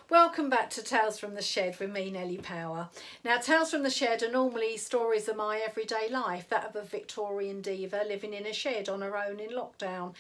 Welcome back to Tales from the Shed with me, Nelly Power. Now, Tales from the Shed are normally stories of my everyday life, that of a Victorian diva living in a shed on her own in lockdown.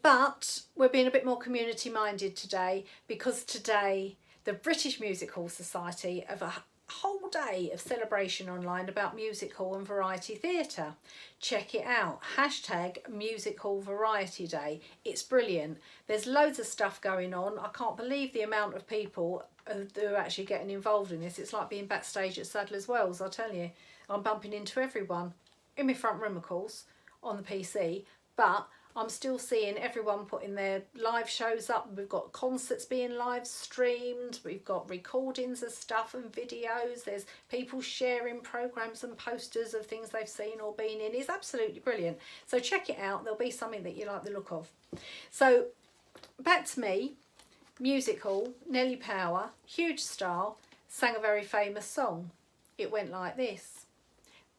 But we're being a bit more community minded today, because today the British Music Hall Society have a whole day of celebration online about music hall and variety theatre. Check it out, hashtag Music Hall Variety Day. It's brilliant. There's loads of stuff going on. I can't believe the amount of people who are actually getting involved in this. It's like being backstage at Sadler's Wells, I tell you. I'm bumping into everyone in my front room, of course, on the PC, but I'm still seeing everyone putting their live shows up. We've got concerts being live streamed. We've got recordings of stuff and videos. There's people sharing programs and posters of things they've seen or been in. It's absolutely brilliant. So check it out. There'll be something that you like the look of. So back to me. Music hall, Nelly Power, huge star, sang a very famous song. It went like this.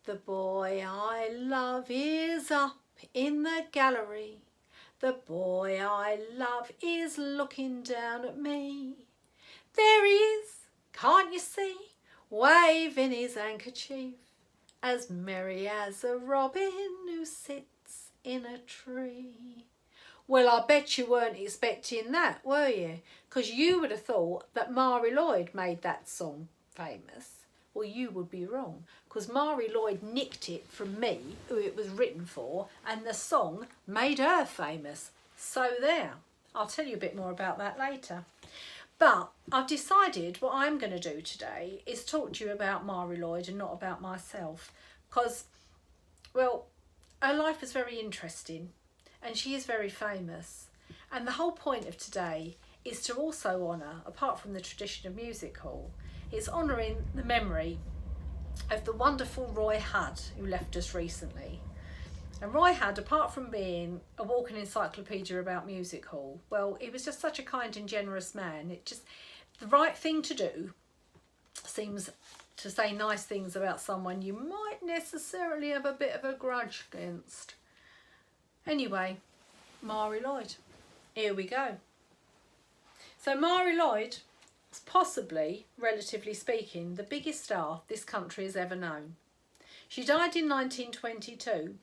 The boy I love is up in the gallery. The boy I love is looking down at me. There he is, can't you see, waving his handkerchief, as merry as a robin who sits in a tree. Well, I bet you weren't expecting that, were you? Because you would have thought that Ms Lloyd made that song famous. Well, you would be wrong, because Ms Lloyd nicked it from me, who it was written for, and the song made her famous. So there. I'll tell you a bit more about that later. But I've decided what I'm going to do today is talk to you about Ms Lloyd and not about myself, because, well, her life is very interesting and she is very famous. And the whole point of today is to also honour, apart from the tradition of music hall, it's honouring the memory of the wonderful Roy Hudd, who left us recently. And Roy Hudd, apart from being a walking encyclopedia about music hall, well, he was just such a kind and generous man. It just, the right thing to do seems to say nice things about someone you might necessarily have a bit of a grudge against. Anyway, Ms Lloyd, here we go. So Ms Lloyd, possibly, relatively speaking, the biggest star this country has ever known. She died in 1922,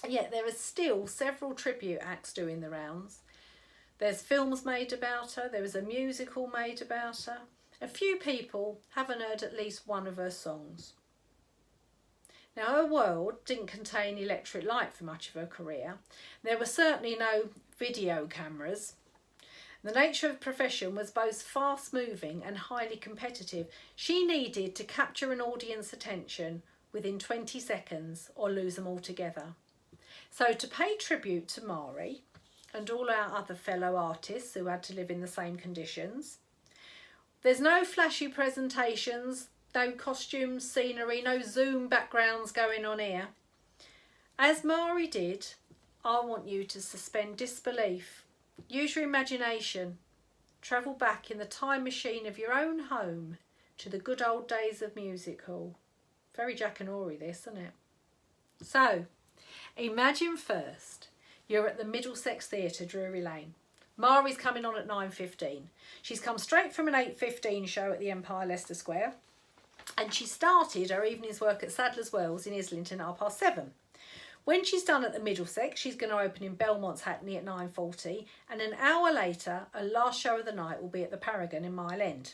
yet there are still several tribute acts doing the rounds. There's films made about her, there is a musical made about her. A few people haven't heard at least one of her songs. Now, her world didn't contain electric light for much of her career. There were certainly no video cameras. The nature of the profession was both fast-moving and highly competitive. She needed to capture an audience attention within 20 seconds or lose them altogether. So to pay tribute to Mari and all our other fellow artists who had to live in the same conditions, there's no flashy presentations, no costumes, scenery, no Zoom backgrounds going on here. As Mari did, I want you to suspend disbelief. Use your imagination. Travel back in the time machine of your own home to the good old days of music hall. Very Jack and Ori this, isn't it? So, imagine first you're at the Middlesex Theatre, Drury Lane. Mari's coming on at 9:15. She's come straight from an 8:15 show at the Empire, Leicester Square, and she started her evening's work at Sadler's Wells in Islington at 7:30. When she's done at the Middlesex, she's going to open in Belmont's Hackney at 9:40, and an hour later, her last show of the night will be at the Paragon in Mile End.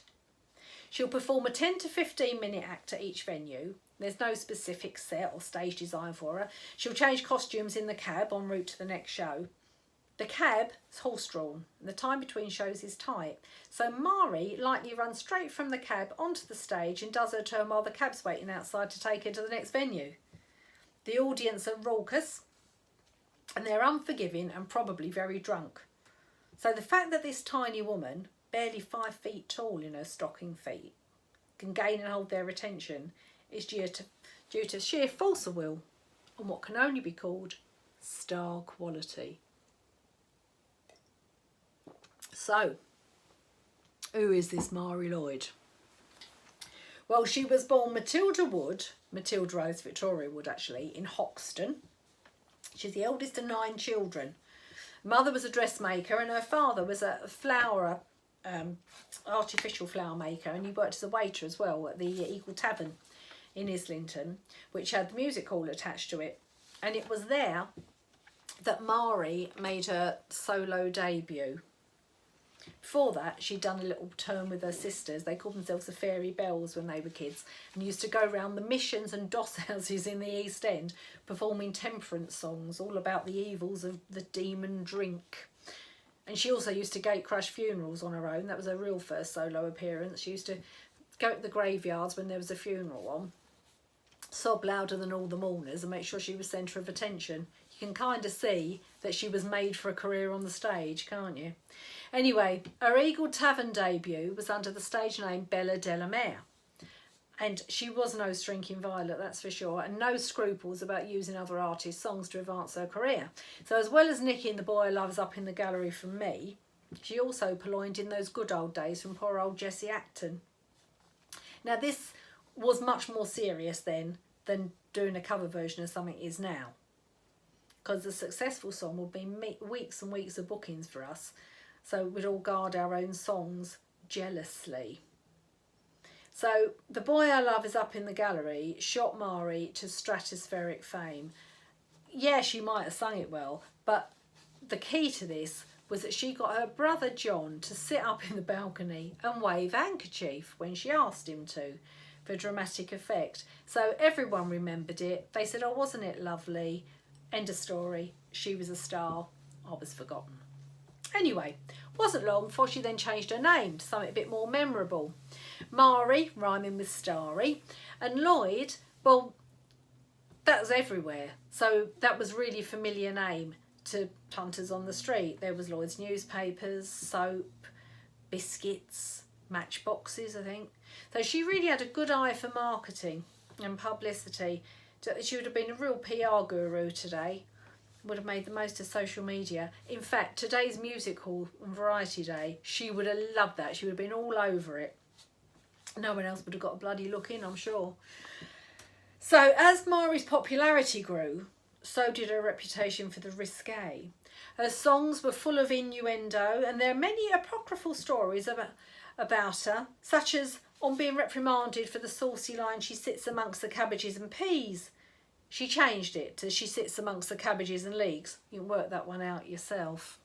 She'll perform a 10 to 15 minute act at each venue. There's no specific set or stage design for her. She'll change costumes in the cab en route to the next show. The cab is horse-drawn, and the time between shows is tight, so Mari likely runs straight from the cab onto the stage and does her turn while the cab's waiting outside to take her to the next venue. The audience are raucous and they're unforgiving and probably very drunk. So the fact that this tiny woman, barely 5 feet tall in her stocking feet, can gain and hold their attention is due to sheer force of will and what can only be called star quality. So, who is this Ms Lloyd? Well, she was born Matilda Rose Victoria Wood actually, in Hoxton. She's the eldest of 9 children. Mother was a dressmaker and her father was a flower artificial flower maker, and he worked as a waiter as well at the Eagle Tavern in Islington, which had the music hall attached to it. And it was there that Mari made her solo debut. Before that, she'd done a little term with her sisters. They called themselves the Fairy Bells when they were kids, and used to go around the missions and doss houses in the East End performing temperance songs all about the evils of the demon drink. And she also used to gate crash funerals on her own. That was her real first solo appearance. She used to go to the graveyards when there was a funeral on, sob louder than all the mourners, and make sure she was centre of attention. You can kind of see that she was made for a career on the stage, can't you? Anyway, her Eagle Tavern debut was under the stage name Bella Delamere. And she was no shrinking violet, that's for sure, and no scruples about using other artists' songs to advance her career. So as well as nicking The Boy I Love's Up in the Gallery from me, she also purloined in Those Good Old Days from poor old Jessie Acton. Now this was much more serious then than doing a cover version of something is now, because the successful song would be weeks and weeks of bookings for us, so we'd all guard our own songs jealously. So The Boy I Love Is Up in the Gallery shot Mari to stratospheric fame. Yeah, she might have sung it well, but the key to this was that she got her brother John to sit up in the balcony and wave handkerchief when she asked him to, for dramatic effect. So everyone remembered it. They said, oh, wasn't it lovely? End of story. She was a star. I was forgotten. Anyway, wasn't long before she then changed her name to something a bit more memorable. Mari, rhyming with starry, and Lloyd, well, that was everywhere. So that was really a familiar name to punters on the street. There was Lloyd's newspapers, soap, biscuits, matchboxes, I think. So she really had a good eye for marketing and publicity. She would have been a real PR guru today. Would have made the most of social media. In fact, today's music hall on Variety Day, she would have loved that. She would have been all over it. No one else would have got a bloody look in, I'm sure. So as Mari's popularity grew, so did her reputation for the risque. Her songs were full of innuendo, and there are many apocryphal stories about her, such as on being reprimanded for the saucy line, she sits amongst the cabbages and peas. She changed it to she sits amongst the cabbages and leeks. You can work that one out yourself.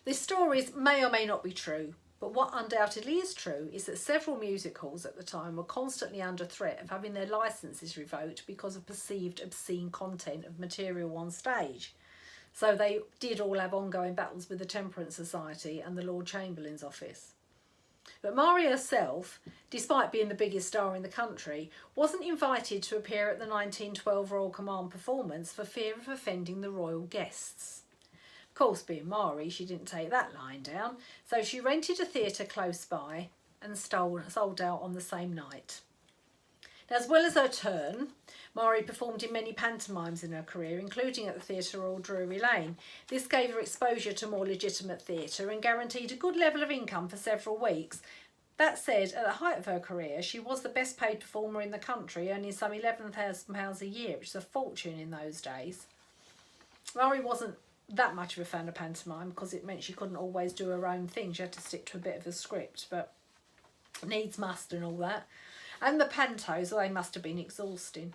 These stories may or may not be true, but what undoubtedly is true is that several music halls at the time were constantly under threat of having their licences revoked because of perceived obscene content of material on stage. So they did all have ongoing battles with the Temperance Society and the Lord Chamberlain's office. But Mari herself, despite being the biggest star in the country, wasn't invited to appear at the 1912 Royal Command performance for fear of offending the royal guests. Of course, being Mari, she didn't take that line down, so she rented a theatre close by and sold out on the same night. Now, as well as her turn, Mari performed in many pantomimes in her career, including at the Theatre Royal Drury Lane. This gave her exposure to more legitimate theatre and guaranteed a good level of income for several weeks. That said, at the height of her career, she was the best paid performer in the country, earning some £11,000 a year, which is a fortune in those days. Mari wasn't that much of a fan of pantomime because it meant she couldn't always do her own thing. She had to stick to a bit of a script, but needs must and all that. And the pantos, they must have been exhausting.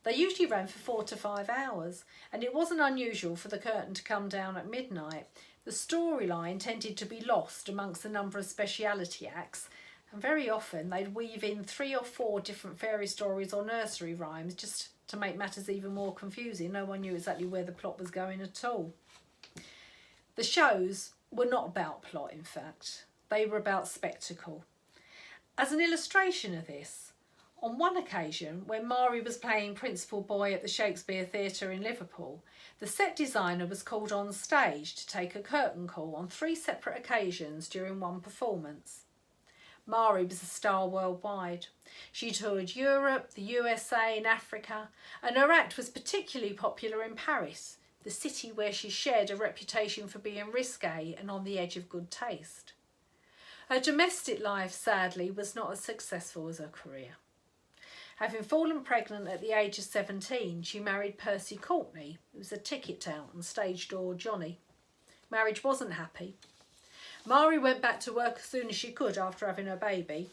They usually ran for 4 to 5 hours, and it wasn't unusual for the curtain to come down at midnight. The storyline tended to be lost amongst a number of speciality acts, and very often they'd weave in 3 or 4 different fairy stories or nursery rhymes just to make matters even more confusing. No one knew exactly where the plot was going at all. The shows were not about plot, in fact. They were about spectacle. As an illustration of this, on one occasion, when Mari was playing Principal Boy at the Shakespeare Theatre in Liverpool, the set designer was called on stage to take a curtain call on 3 separate occasions during one performance. Mari was a star worldwide. She toured Europe, the USA and Africa, and her act was particularly popular in Paris, the city where she shared a reputation for being risque and on the edge of good taste. Her domestic life, sadly, was not as successful as her career. Having fallen pregnant at the age of 17, she married Percy Courtney, who was a ticket tout and stage door Johnny. Marriage wasn't happy. Mari went back to work as soon as she could after having her baby.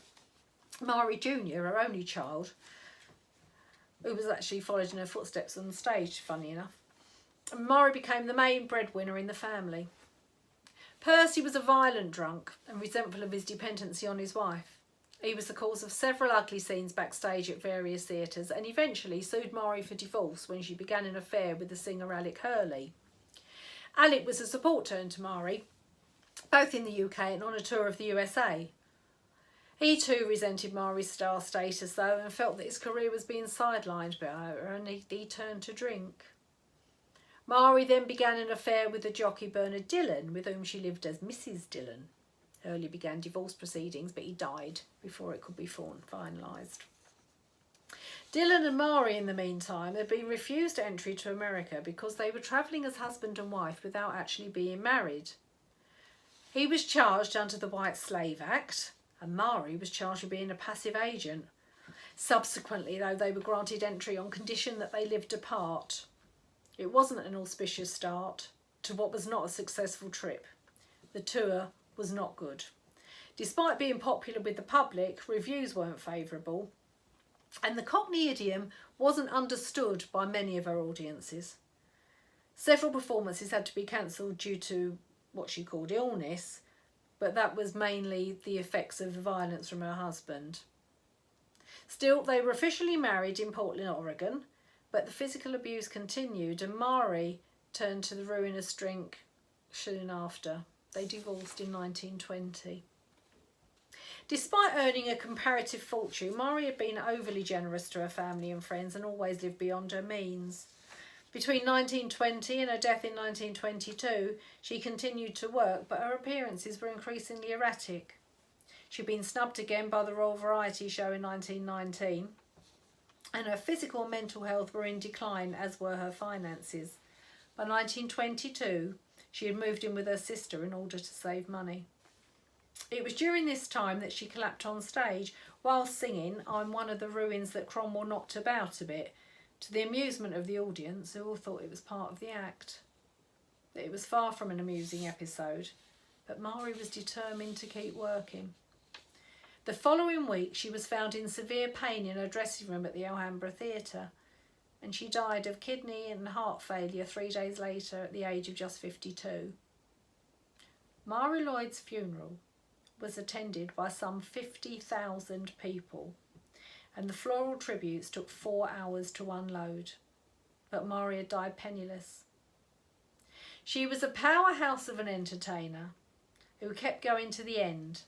Mari Jr., her only child, who was actually followed in her footsteps on the stage, funny enough. And Mari became the main breadwinner in the family. Percy was a violent drunk and resentful of his dependency on his wife. He was the cause of several ugly scenes backstage at various theatres and eventually sued Mari for divorce when she began an affair with the singer Alec Hurley. Alec was a support turn to Mari, both in the UK and on a tour of the USA. He too resented Mari's star status though and felt that his career was being sidelined by her and he turned to drink. Mari then began an affair with the jockey Bernard Dillon, with whom she lived as Mrs Dillon. Hurley began divorce proceedings, but he died before it could be finalised. Dillon and Mari, in the meantime, had been refused entry to America because they were travelling as husband and wife without actually being married. He was charged under the White Slave Act, and Mari was charged with being a passive agent. Subsequently, though, they were granted entry on condition that they lived apart. It wasn't an auspicious start to what was not a successful trip. The tour was not good. Despite being popular with the public, reviews weren't favourable, and the Cockney idiom wasn't understood by many of her audiences. Several performances had to be cancelled due to what she called illness, but that was mainly the effects of the violence from her husband. Still, they were officially married in Portland, Oregon, but the physical abuse continued and Mari turned to the ruinous drink soon after. They divorced in 1920. Despite earning a comparative fortune, Mari had been overly generous to her family and friends and always lived beyond her means. Between 1920 and her death in 1922, she continued to work, but her appearances were increasingly erratic. She'd been snubbed again by the Royal Variety Show in 1919, and her physical and mental health were in decline, as were her finances. By 1922, she had moved in with her sister in order to save money. It was during this time that she collapsed on stage while singing "I'm One of the Ruins That Cromwell Knocked About a Bit," to the amusement of the audience, who all thought it was part of the act. It was far from an amusing episode, but Mari was determined to keep working. The following week, she was found in severe pain in her dressing room at the Alhambra Theatre, and she died of kidney and heart failure 3 days later at the age of just 52. Mari Lloyd's funeral was attended by some 50,000 people, and the floral tributes took 4 hours to unload, but Mari had died penniless. She was a powerhouse of an entertainer who kept going to the end,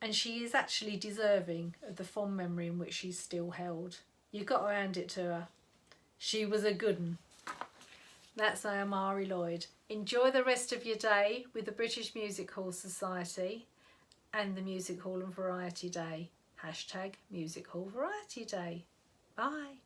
and she is actually deserving of the fond memory in which she's still held. You've got to hand it to her. She was a good one. That's our Mari Lloyd. Enjoy the rest of your day with the British Music Hall Society and the Music Hall and Variety Day. #Music Hall Variety Day. Bye.